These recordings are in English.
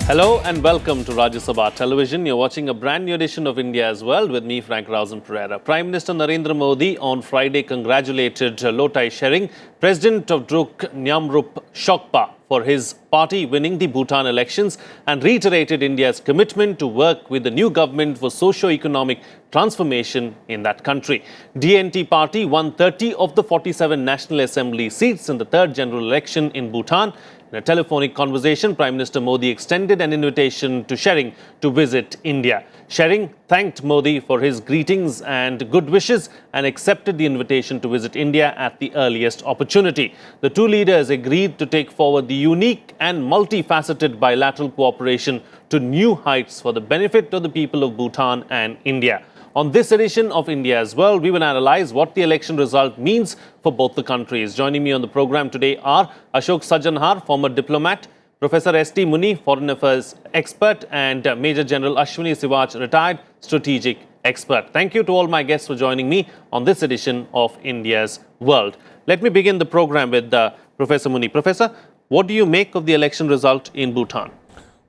Hello and welcome to Rajya Sabha Television. You're watching a brand new edition of India's World with me, Frank Rausen Pereira. Prime Minister Narendra Modi on Friday congratulated Lotai Tshering, President of Druk Nyamrup Shokpa, for his party winning the Bhutan elections and reiterated India's commitment to work with the new government for socio-economic transformation in that country. DNT party won 30 of the 47 National Assembly seats in the third general election in Bhutan. In a telephonic conversation, Prime Minister Modi extended an invitation to Tshering to visit India. Tshering thanked Modi for his greetings and good wishes and accepted the invitation to visit India at the earliest opportunity. The two leaders agreed to take forward the unique and multifaceted bilateral cooperation to new heights for the benefit of the people of Bhutan and India. On this edition of India's World, we will analyze what the election result means for both the countries. Joining me on the program today are Ashok Sajjanhar, former diplomat, Professor S.T. Muni, foreign affairs expert, and Major General Ashwini Sivach, retired strategic expert. Thank you to all my guests for joining me on this edition of India's World. Let me begin the program with Professor Muni. Professor, what do you make of the election result in Bhutan?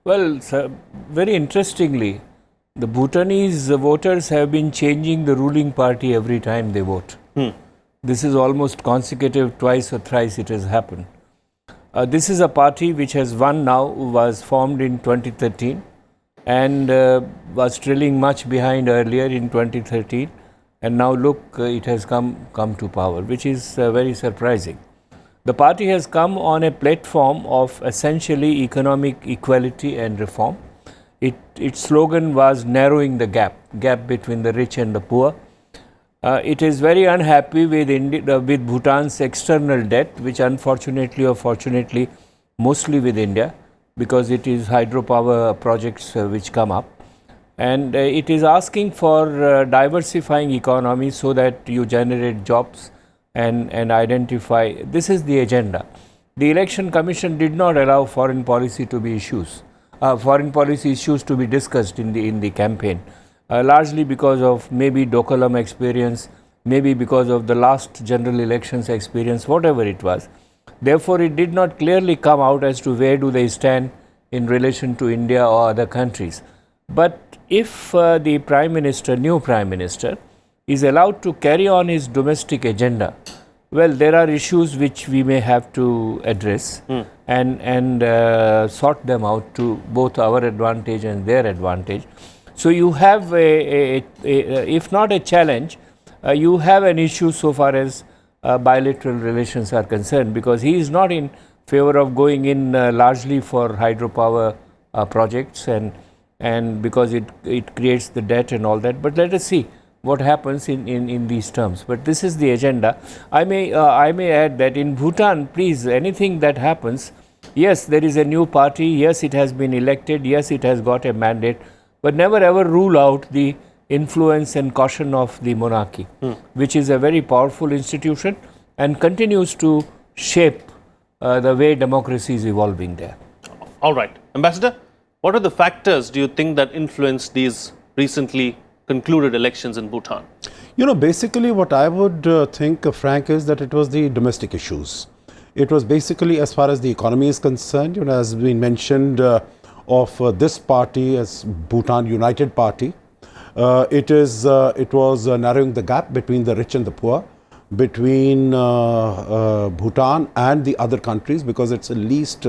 Well, very interestingly, the Bhutanese voters have been changing the ruling party every time they vote. This is almost consecutive, twice or thrice it has happened. This is a party which has won now, was formed in 2013 and was trailing much behind earlier in 2013. And now look, it has come to power, which is very surprising. The party has come on a platform of essentially economic equality and reform. Its slogan was narrowing the gap between the rich and the poor. It is very unhappy with Bhutan's external debt, which unfortunately or fortunately mostly with India, because it is hydropower projects which come up. And it is asking for diversifying economy so that you generate jobs and identify. This is the agenda. The Election Commission did not allow foreign policy to be issues. Foreign policy issues to be discussed in the campaign, largely because of maybe Dokulam experience, maybe because of the last general elections experience, whatever it was. Therefore, it did not clearly come out as to where do they stand in relation to India or other countries. But if the new Prime Minister, is allowed to carry on his domestic agenda, well, there are issues which we may have to address and sort them out to both our advantage and their advantage. So you have if not a challenge, you have an issue so far as bilateral relations are concerned, because he is not in favor of going in largely for hydropower projects and because it creates the debt and all that. But let us see what happens in these terms. But this is the agenda. I may add that in Bhutan, please, anything that happens, yes, there is a new party, yes, it has been elected, yes, it has got a mandate, but never ever rule out the influence and caution of the monarchy, which is a very powerful institution and continues to shape the way democracy is evolving there. All right. Ambassador, what are the factors do you think that influenced these recently concluded elections in Bhutan? You know, basically what I would think, Frank, is that it was the domestic issues. It was basically, as far as the economy is concerned, you know, as been mentioned of this party as Bhutan United Party, it was narrowing the gap between the rich and the poor, between Bhutan and the other countries, because it's a least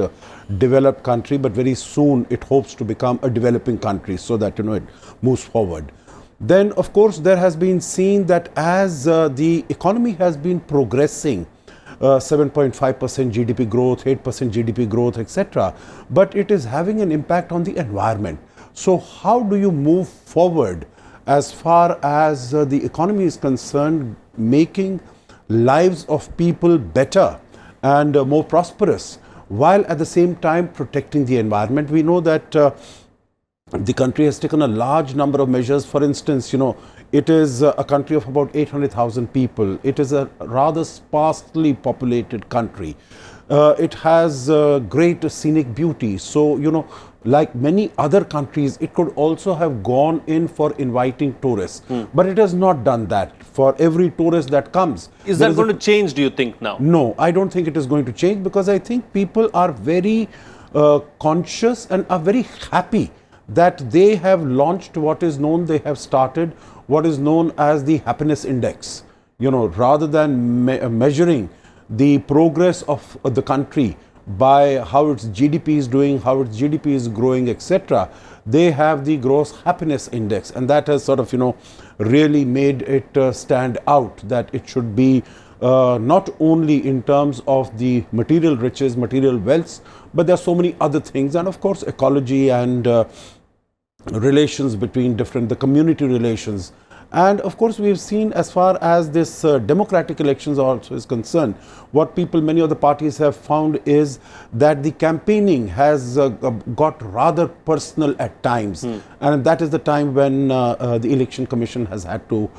developed country, but very soon it hopes to become a developing country so that, you know, it moves forward. Then, of course, there has been seen that as the economy has been progressing, 7.5% GDP growth, 8% GDP growth, etc., but it is having an impact on the environment. So how do you move forward as far as the economy is concerned, making lives of people better and more prosperous, while at the same time protecting the environment? We know that the country has taken a large number of measures. For instance, you know, it is a country of about 800,000 people. It is a rather sparsely populated country. It has great scenic beauty. So, you know, like many other countries, it could also have gone in for inviting tourists. But it has not done that for every tourist that comes. Is that going to change, do you think, now? No, I don't think it is going to change, because I think people are very conscious and are very happy that they have launched what is known, they have started what is known as the happiness index. Rather than measuring the progress of the country by how its GDP is doing, how its GDP is growing, etc., they have the gross happiness index, and that has sort of, really made it stand out that it should be not only in terms of the material riches, material wealth, but there are so many other things, and of course ecology and relations between the community relations. And of course, we've seen, as far as this democratic elections also is concerned, what many of the parties have found is that the campaigning has got rather personal at times. And that is the time when the Election Commission has had to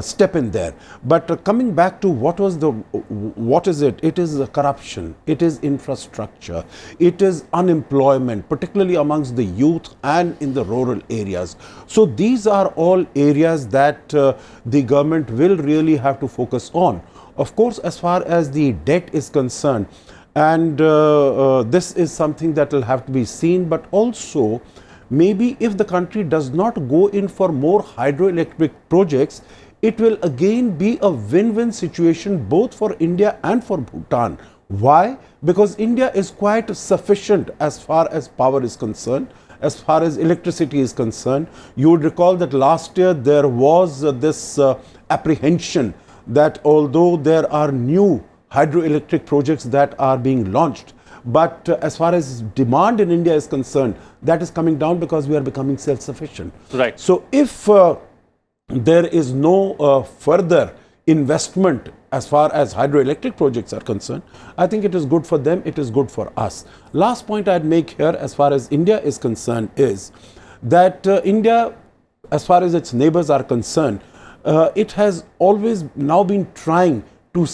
step in there. But coming back to what is it? It is corruption, it is infrastructure, it is unemployment, particularly amongst the youth and in the rural areas. So these are all areas that the government will really have to focus on. Of course, as far as the debt is concerned, and this is something that will have to be seen, but also maybe if the country does not go in for more hydroelectric projects, it will again be a win-win situation both for India and for Bhutan. Why? Because India is quite sufficient as far as power is concerned. As far as electricity is concerned, you would recall that last year there was this apprehension that although there are new hydroelectric projects that are being launched, but as far as demand in India is concerned, that is coming down because we are becoming self-sufficient. Right. So if there is no further investment as far as hydroelectric projects are concerned, I think it is good for them, it is good for us. Last point I'd make here as far as India is concerned is that India, as far as its neighbors are concerned, it has always now been trying to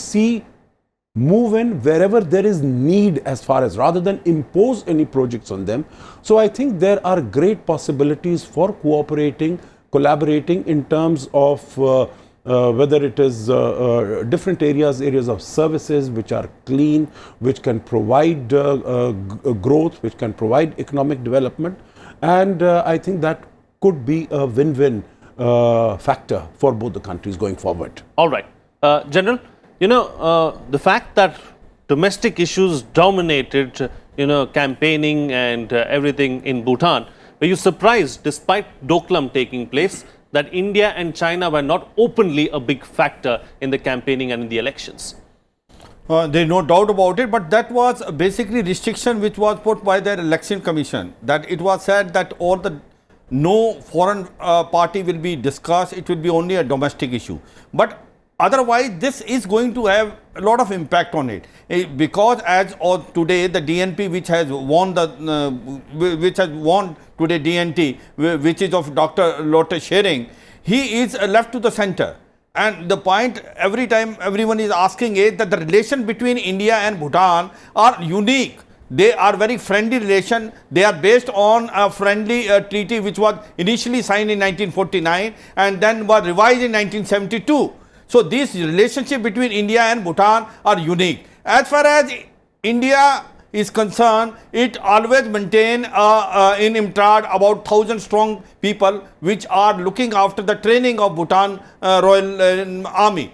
move in wherever there is need, as far as, rather than impose any projects on them. So I think there are great possibilities for collaborating in terms of whether it is different areas of services which are clean, which can provide growth, which can provide economic development. And I think that could be a win-win factor for both the countries going forward. All right. General, the fact that domestic issues dominated, campaigning and everything in Bhutan, were you surprised, despite Doklam taking place, that India and China were not openly a big factor in the campaigning and in the elections? There is no doubt about it, but that was basically restriction which was put by their election commission, that it was said that no foreign party will be discussed, it will be only a domestic issue. But otherwise, this is going to have a lot of impact on it, because as of today, the DNP which has won today DNT, which is of Dr. Lotte Schering, he is left to the center. And the point every time everyone is asking is that the relation between India and Bhutan are unique. They are very friendly relation. They are based on a friendly treaty which was initially signed in 1949 and then was revised in 1972. So this relationship between India and Bhutan are unique. As far as India is concerned, it always maintain in Imtrad about 1,000 strong people which are looking after the training of Bhutan Royal Army.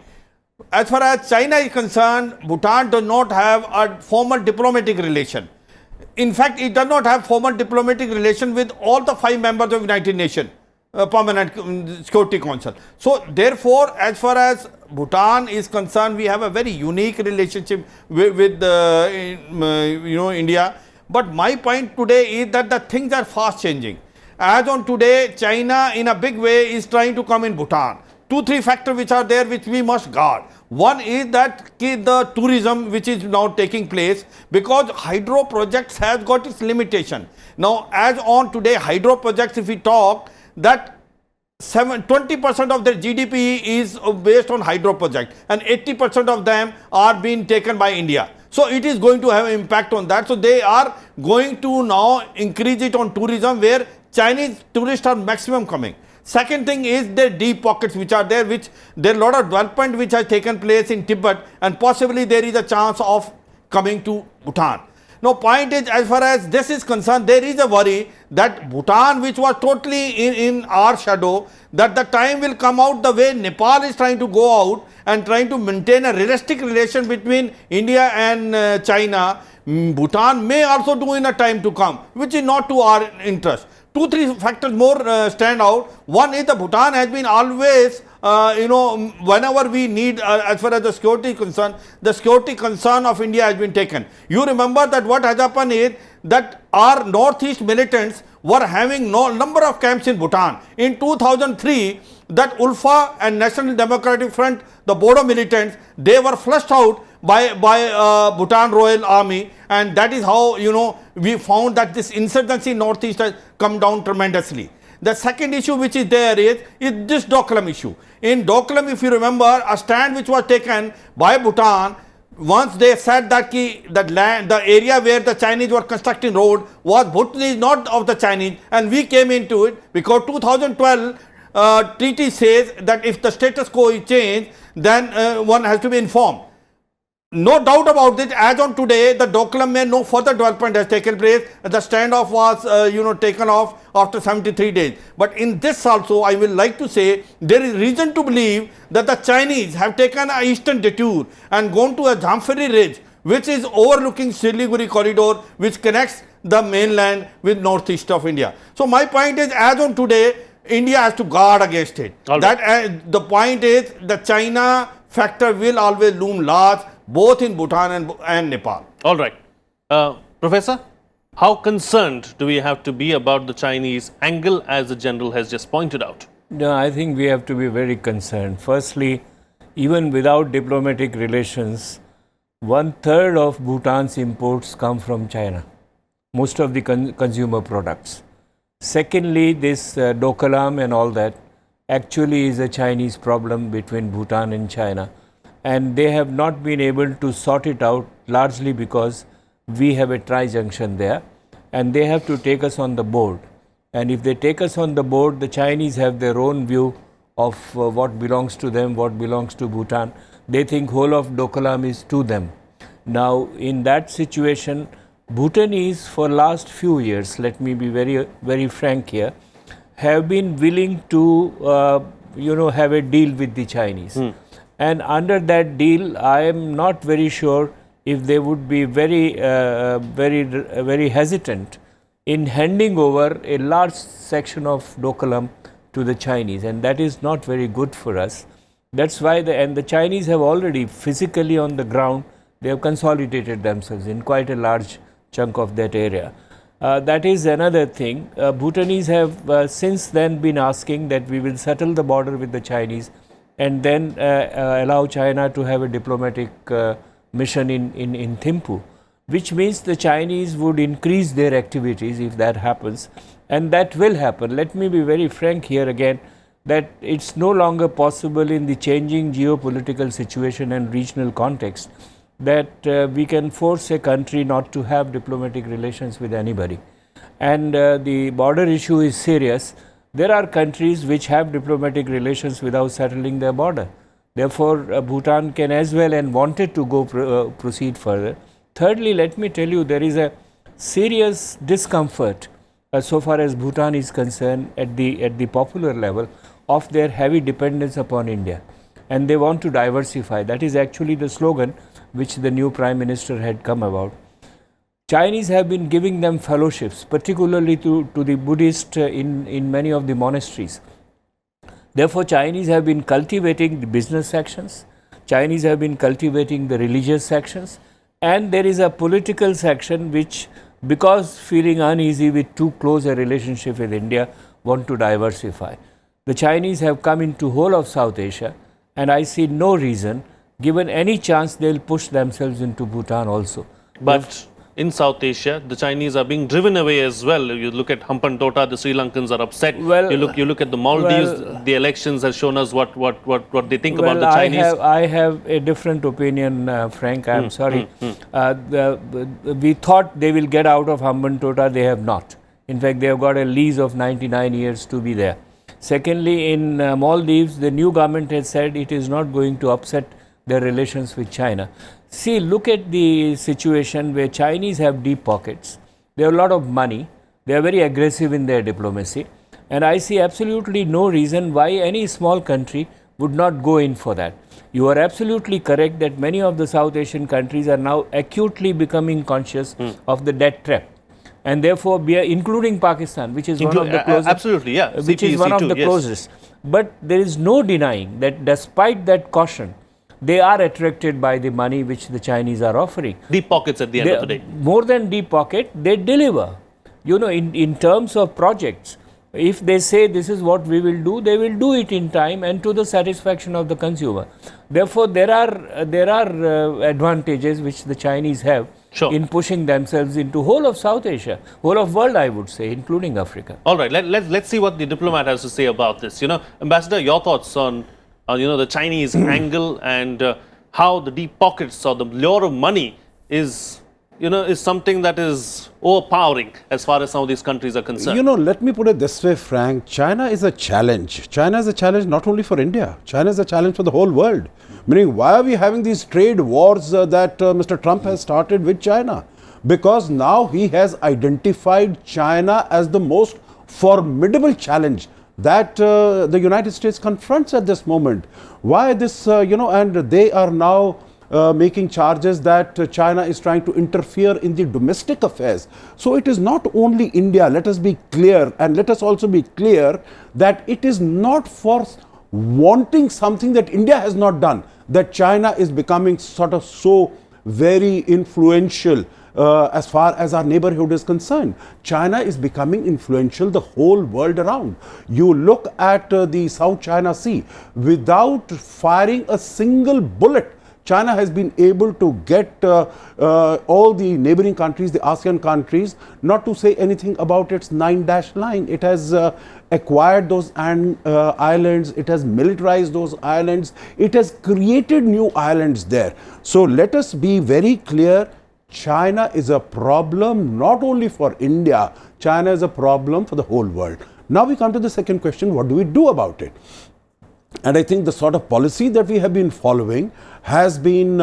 As far as China is concerned, Bhutan does not have a formal diplomatic relation. In fact, it does not have formal diplomatic relation with all the 5 members of United Nations Permanent Security Council. So therefore, as far as Bhutan is concerned, we have a very unique relationship with India. But my point today is that the things are fast changing. As on today, China in a big way is trying to come in Bhutan. 2-3 factors which are there which we must guard. One is that the tourism which is now taking place, because hydro projects has got its limitation. Now as on today, hydro projects, if we talk, that 20% of their GDP is based on hydro project and 80% of them are being taken by India. So it is going to have an impact on that. So they are going to now increase it on tourism where Chinese tourists are maximum coming. Second thing is the deep pockets which are there, which there are a lot of development which has taken place in Tibet and possibly there is a chance of coming to Bhutan. Now, point is, as far as this is concerned, there is a worry that Bhutan, which was totally in our shadow, that the time will come out the way Nepal is trying to go out and trying to maintain a realistic relation between India and China. Bhutan may also do in a time to come, which is not to our interest. 2-3 factors more stand out. One is the Bhutan has been always, whenever we need, as far as the security is concerned, the security concern of India has been taken. You remember that what has happened is that our northeast militants were having no number of camps in Bhutan. In 2003, that ULFA and National Democratic Front, the Bodo militants, they were flushed out by Bhutan Royal Army, and that is how we found that this insurgency in northeast has come down tremendously. The second issue which is there is this Doklam issue. In Doklam, if you remember, a stand which was taken by Bhutan, once they said that the area where the Chinese were constructing road was Bhutanese, not of the Chinese, and we came into it because 2012 treaty says that if the status quo is changed, then one has to be informed. No doubt about it, as on today, the Doklam may no further development has taken place. The standoff was, taken off after 73 days. But in this also, I will like to say, there is reason to believe that the Chinese have taken an eastern detour and gone to a Jampheri Ridge, which is overlooking Siliguri corridor, which connects the mainland with northeast of India. So my point is, as on today, India has to guard against it. All right. The point is, the China factor will always loom large, both in Bhutan and Nepal. All right. Professor, how concerned do we have to be about the Chinese angle, as the general has just pointed out? No, I think we have to be very concerned. Firstly, even without diplomatic relations, 1/3 of Bhutan's imports come from China, most of the consumer products. Secondly, this Doklam and all that actually is a Chinese problem between Bhutan and China. And they have not been able to sort it out, largely because we have a tri-junction there and they have to take us on the board. And if they take us on the board, the Chinese have their own view of what belongs to them, what belongs to Bhutan. They think whole of Doklam is to them. Now, in that situation, Bhutanese for last few years, let me be very, very frank here, have been willing to, have a deal with the Chinese. And under that deal, I am not very sure if they would be very hesitant in handing over a large section of Doklam to the Chinese, and that is not very good for us. That's why the Chinese have already physically on the ground, they have consolidated themselves in quite a large chunk of that area. That is another thing. Bhutanese have since then been asking that we will settle the border with the Chinese and then allow China to have a diplomatic mission in Thimphu, which means the Chinese would increase their activities if that happens, and that will happen. Let me be very frank here again, that it's no longer possible in the changing geopolitical situation and regional context that we can force a country not to have diplomatic relations with anybody. And the border issue is serious. There are countries which have diplomatic relations without settling their border. Therefore, Bhutan can as well and wanted to go proceed further. Thirdly, let me tell you, there is a serious discomfort so far as Bhutan is concerned at the popular level of their heavy dependence upon India. And they want to diversify. That is actually the slogan which the new Prime Minister had come about. Chinese have been giving them fellowships, particularly to the Buddhist in many of the monasteries. Therefore, Chinese have been cultivating the business sections, Chinese have been cultivating the religious sections, and there is a political section which, because feeling uneasy with too close a relationship with India, want to diversify. The Chinese have come into whole of South Asia, and I see no reason, given any chance, they will push themselves into Bhutan also. But in South Asia, the Chinese are being driven away as well. You look at Hampantota, the Sri Lankans are upset. Well, you look at the Maldives, the elections has shown us what they think about the Chinese. I have a different opinion, Frank. I am sorry. We thought they will get out of Hampantota. They have not. In fact, they have got a lease of 99 years to be there. Secondly, in Maldives, the new government has said it is not going to upset their relations with China. See, look at the situation where Chinese have deep pockets. They have a lot of money. They are very aggressive in their diplomacy. And I see absolutely no reason why any small country would not go in for that. You are absolutely correct that many of the South Asian countries are now acutely becoming conscious of the debt trap. And therefore, including Pakistan, which is one of the closest. Absolutely, yeah. Which is one of the closest. But there is no denying that despite that caution, they are attracted by the money which the Chinese are offering. Deep pockets at the end of the day. More than deep pocket, they deliver. You know, in terms of projects, if they say this is what we will do, they will do it in time and to the satisfaction of the consumer. Therefore, there are advantages which the Chinese have in pushing themselves into whole of South Asia, whole of world, I would say, including Africa. All right, let's see what the diplomat has to say about this. You know, Ambassador, your thoughts on the Chinese angle and how the deep pockets or the lure of money is something that is overpowering as far as some of these countries are concerned. You know, let me put it this way, Frank. China is a challenge. China is a challenge not only for India. China is a challenge for the whole world. Meaning, why are we having these trade wars that Mr. Trump has started with China? Because now he has identified China as the most formidable challenge that the United States confronts at this moment. Why this, and they are now making charges that China is trying to interfere in the domestic affairs. So it is not only India, let us be clear, and let us also be clear that it is not for wanting something that India has not done, that China is becoming sort of so very influential as far as our neighborhood is concerned. China is becoming influential the whole world around. You look at the South China Sea, without firing a single bullet, China has been able to get all the neighboring countries, the ASEAN countries, not to say anything about its 9-dash line. It has acquired those islands, it has militarized those islands, it has created new islands there. So let us be very clear, China is a problem not only for India, China is a problem for the whole world. Now we come to the second question, what do we do about it? And I think the sort of policy that we have been following has been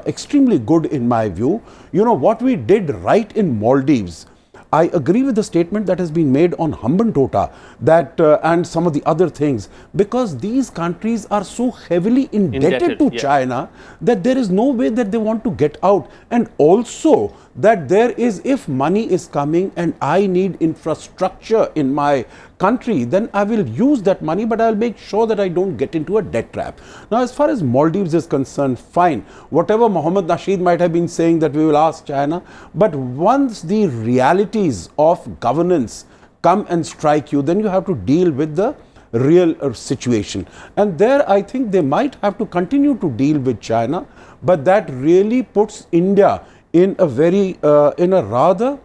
extremely good in my view. You know, what we did right in Maldives, I agree with the statement that has been made on Hambantota that and some of the other things, because these countries are so heavily indebted to China that there is no way that they want to get out. And also that there is, if money is coming and I need infrastructure in my country, then I will use that money, but I'll make sure that I don't get into a debt trap. Now, as far as Maldives is concerned, fine. Whatever Mohammed Nasheed might have been saying that we will ask China, but once the realities of governance come and strike you, then you have to deal with the real situation. And there I think they might have to continue to deal with China, but that really puts India in a very, in a rather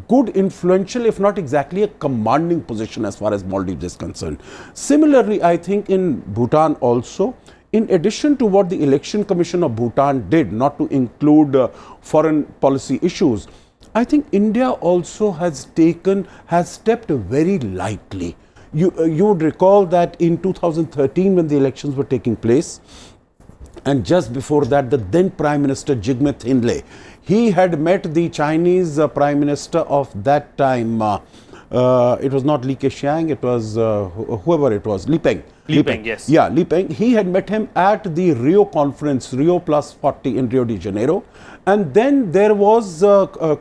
good, influential, if not exactly a commanding position as far as Maldives is concerned. Similarly, I think in Bhutan also, in addition to what the Election Commission of Bhutan did, not to include foreign policy issues, I think India also has stepped very lightly. You would recall that in 2013 when the elections were taking place, and just before that, the then Prime Minister Jigme Thinley, he had met the Chinese Prime Minister of that time. It was not Li Keqiang, it was whoever it was, Li Peng. Li Peng, yes. Yeah, Li Peng. He had met him at the Rio conference, Rio Plus 40 in Rio de Janeiro. And then there was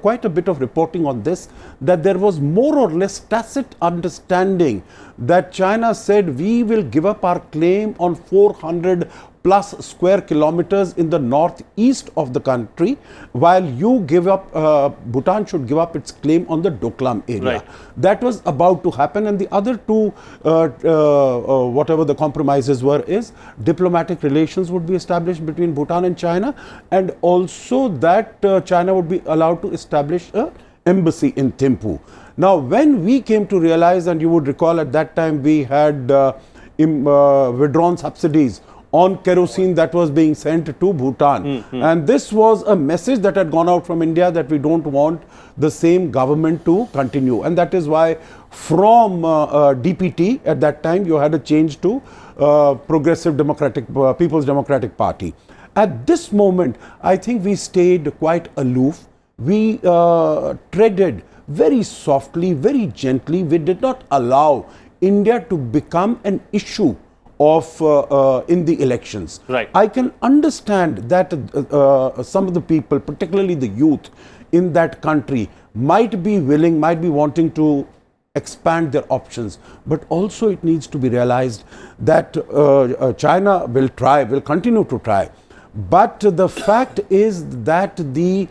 quite a bit of reporting on this, that there was more or less tacit understanding that China said, we will give up our claim on 400 plus square kilometers in the northeast of the country, while you give up, Bhutan should give up its claim on the Doklam area. Right. That was about to happen, and the other two, whatever the compromises were, is diplomatic relations would be established between Bhutan and China, and also that China would be allowed to establish an embassy in Thimphu. Now, when we came to realize, and you would recall at that time we had withdrawn subsidies on kerosene that was being sent to Bhutan. And this was a message that had gone out from India that we don't want the same government to continue. And that is why from DPT at that time you had a change to Progressive Democratic, People's Democratic Party. At this moment, I think we stayed quite aloof. We treaded very softly, very gently. We did not allow India to become an issue of in the elections. Right. I can understand that some of the people, particularly the youth in that country, might be willing, might be wanting to expand their options, but also it needs to be realized that China will continue to try. But the fact is that the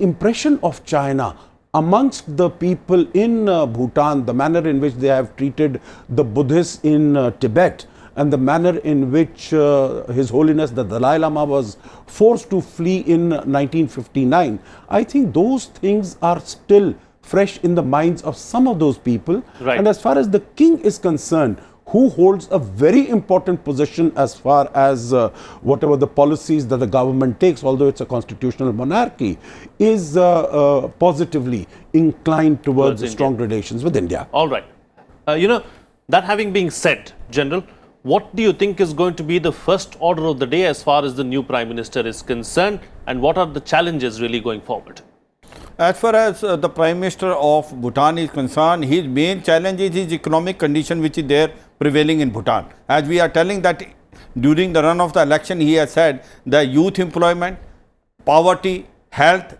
impression of China amongst the people in Bhutan, the manner in which they have treated the Buddhists in Tibet, and the manner in which His Holiness the Dalai Lama was forced to flee in 1959, I think those things are still fresh in the minds of some of those people. Right. And as far as the king is concerned, who holds a very important position as far as whatever the policies that the government takes, although it's a constitutional monarchy, is positively inclined towards strong relations with India. All right. That having been said, General, what do you think is going to be the first order of the day as far as the new Prime Minister is concerned, and what are the challenges really going forward? As far as the Prime Minister of Bhutan is concerned, his main challenge is his economic condition which is there prevailing in Bhutan. As we are telling that during the run of the election, he has said the youth employment, poverty, health,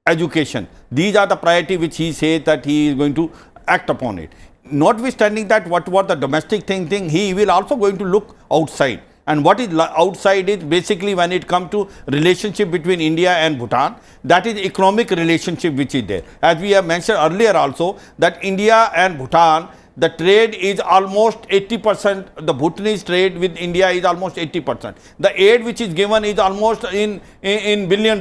education. These are the priority which he says that he is going to act upon it. Notwithstanding that, what the domestic thing, he will also going to look outside. And what is outside is basically when it comes to relationship between India and Bhutan, that is economic relationship which is there. As we have mentioned earlier also, that India and Bhutan, the trade is almost 80%, the Bhutanese trade with India is almost 80%. The aid which is given is almost in $1 billion,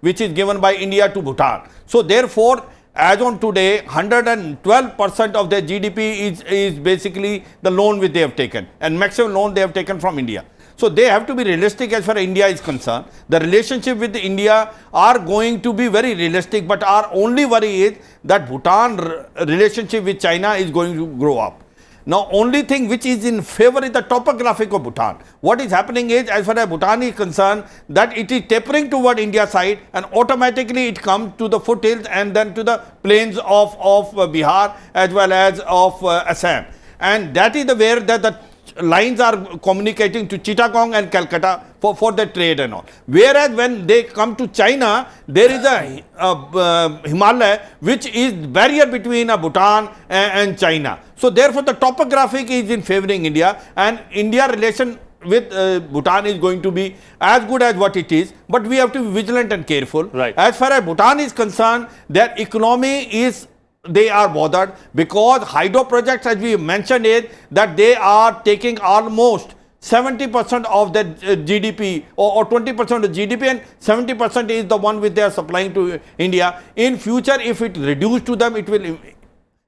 which is given by India to Bhutan. So therefore, as on today, 112% of their GDP is basically the loan which they have taken, and maximum loan they have taken from India. So they have to be realistic as far as India is concerned. The relationship with India are going to be very realistic, but our only worry is that Bhutan relationship with China is going to grow up. Now, only thing which is in favor is the topographic of Bhutan. What is happening is, as far as Bhutan is concerned, that it is tapering toward India side, and automatically it comes to the foothills and then to the plains of Bihar as well as of Assam. And that is the where that the lines are communicating to Chittagong and Calcutta for the trade and all. Whereas when they come to China, there is a Himalaya which is barrier between Bhutan and China. So therefore the topographic is in favoring India, and India relation with Bhutan is going to be as good as what it is, but we have to be vigilant and careful. Right. As far as Bhutan is concerned, their economy is, they are bothered because hydro projects, as we mentioned it, that they are taking almost 70% of the GDP or 20% of the GDP, and 70% is the one which they are supplying to India. In future, if it reduced to them, it will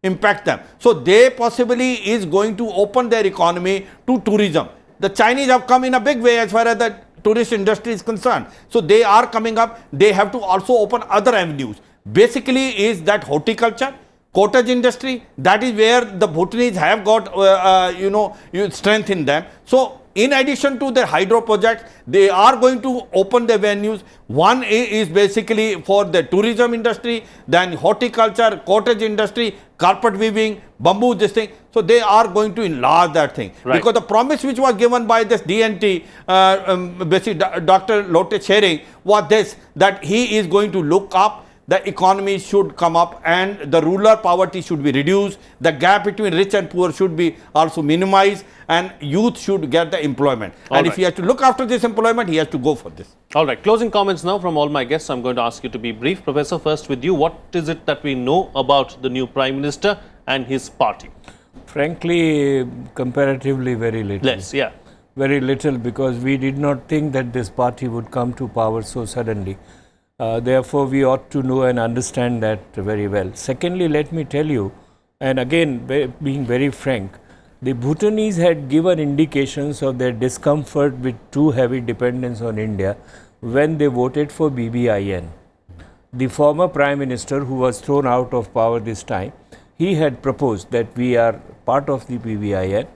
impact them. So they possibly is going to open their economy to tourism. The Chinese have come in a big way as far as the tourist industry is concerned. So they are coming up. They have to also open other avenues. Basically is that horticulture, cottage industry, that is where the Bhutanese have got strength in them. So in addition to their hydro projects, they are going to open their venues. One is basically for the tourism industry, then horticulture, cottage industry, carpet weaving, bamboo, this thing. So they are going to enlarge that thing. Right. Because the promise which was given by this DNT, basically Dr. Lote Tshering, was this, that he is going to look up, the economy should come up, and the rural poverty should be reduced, the gap between rich and poor should be also minimized, and youth should get the employment. And if he has to look after this employment, he has to go for this. All right, closing comments now from all my guests. I'm going to ask you to be brief. Professor, first with you, what is it that we know about the new Prime Minister and his party? Frankly, comparatively very little. Less, yeah. Very little, because we did not think that this party would come to power so suddenly. Therefore, we ought to know and understand that very well. Secondly, let me tell you, and again, being very frank, the Bhutanese had given indications of their discomfort with too heavy dependence on India when they voted for BBIN. The former Prime Minister, who was thrown out of power this time, he had proposed that we are part of the BBIN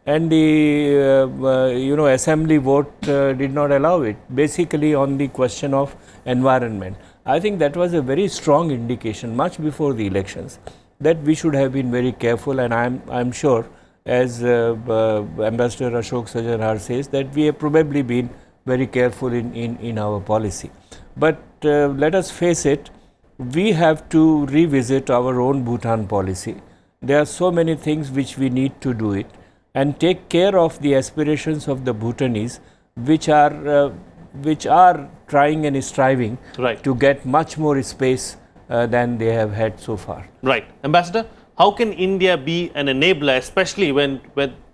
and the assembly vote did not allow it, basically on the question of environment. I think that was a very strong indication much before the elections that we should have been very careful, and I'm sure, as Ambassador Ashok Sajarhar says, that we have probably been very careful in our policy. But let us face it, we have to revisit our own Bhutan policy. There are so many things which we need to do it and take care of the aspirations of the Bhutanese, which are trying and striving Right. to get much more space than they have had so far. Right. Ambassador, how can India be an enabler, especially when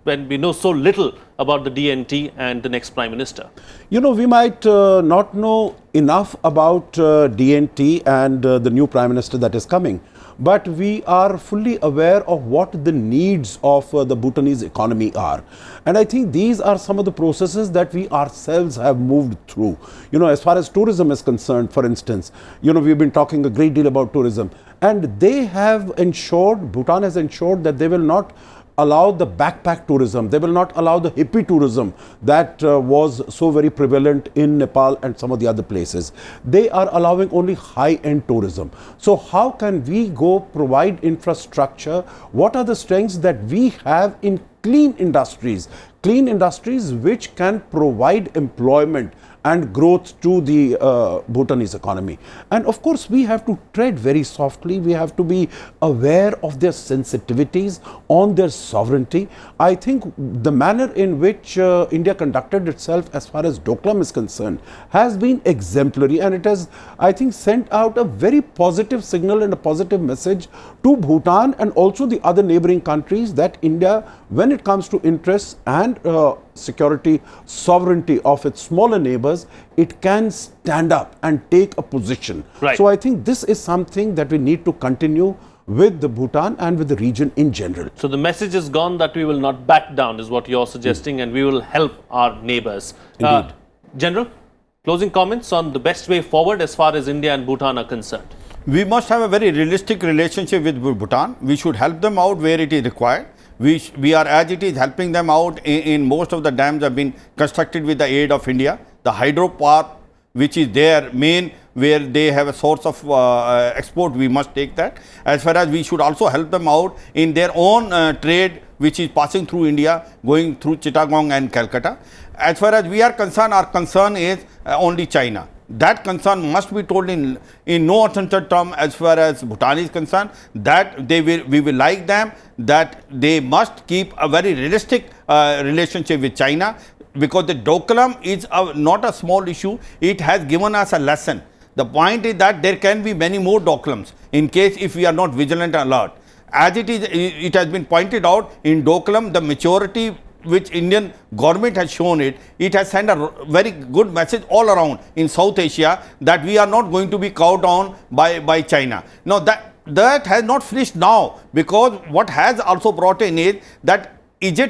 we know so little about the DNT and the next Prime Minister? You know, we might not know enough about DNT and the new Prime Minister that is coming, but we are fully aware of what the needs of the Bhutanese economy are. And I think these are some of the processes that we ourselves have moved through. You know, as far as tourism is concerned, for instance, you know, we've been talking a great deal about tourism, and they have ensured, Bhutan has ensured that they will not allow the backpack tourism, they will not allow the hippie tourism that was so very prevalent in Nepal and some of the other places. They are allowing only high-end tourism. So how can we go provide infrastructure? What are the strengths that we have in clean industries which can provide employment and growth to the Bhutanese economy? And of course, we have to tread very softly. We have to be aware of their sensitivities on their sovereignty. I think the manner in which India conducted itself as far as Doklam is concerned has been exemplary, and it has, I think, sent out a very positive signal and a positive message to Bhutan and also the other neighboring countries that India, when it comes to interests and security, sovereignty of its smaller neighbors, it can stand up and take a position. Right. So I think this is something that we need to continue with the Bhutan and with the region in general. So the message is gone that we will not back down, is what you're suggesting, and we will help our neighbors. Indeed. General, closing comments on the best way forward as far as India and Bhutan are concerned. We must have a very realistic relationship with Bhutan. We should help them out where it is required. We are, as it is, helping them out in most of the dams have been constructed with the aid of India. The hydropower, which is their main, where they have a source of export, we must take that. As far as we should also help them out in their own trade, which is passing through India, going through Chittagong and Calcutta. As far as we are concerned, our concern is only China. That concern must be told in no uncertain term as far as Bhutan is concerned, that we will like them, that they must keep a very realistic relationship with China, because the Doklam is not a small issue. It has given us a lesson. The point is that there can be many more Doklams in case if we are not vigilant and alert. As it is, it has been pointed out in Doklam, the maturity which Indian government has shown it has sent a very good message all around in South Asia that we are not going to be cowed down by China. Now that has not finished now, because what has also brought in is that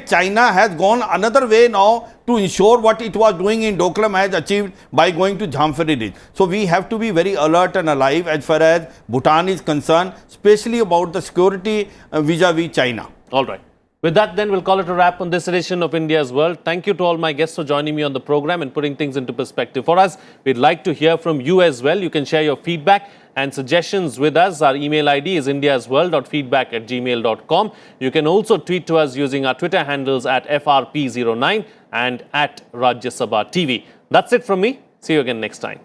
China has gone another way now to ensure what it was doing in Doklam has achieved by going to Jampheri Ridge. So we have to be very alert and alive as far as Bhutan is concerned, especially about the security vis-a-vis China. All right. With that, then, we'll call it a wrap on this edition of India's World. Thank you to all my guests for joining me on the program and putting things into perspective for us. We'd like to hear from you as well. You can share your feedback and suggestions with us. Our email ID is indiasworld.feedback@gmail.com. You can also tweet to us using our Twitter handles at FRP09 and at Rajya Sabha TV. That's it from me. See you again next time.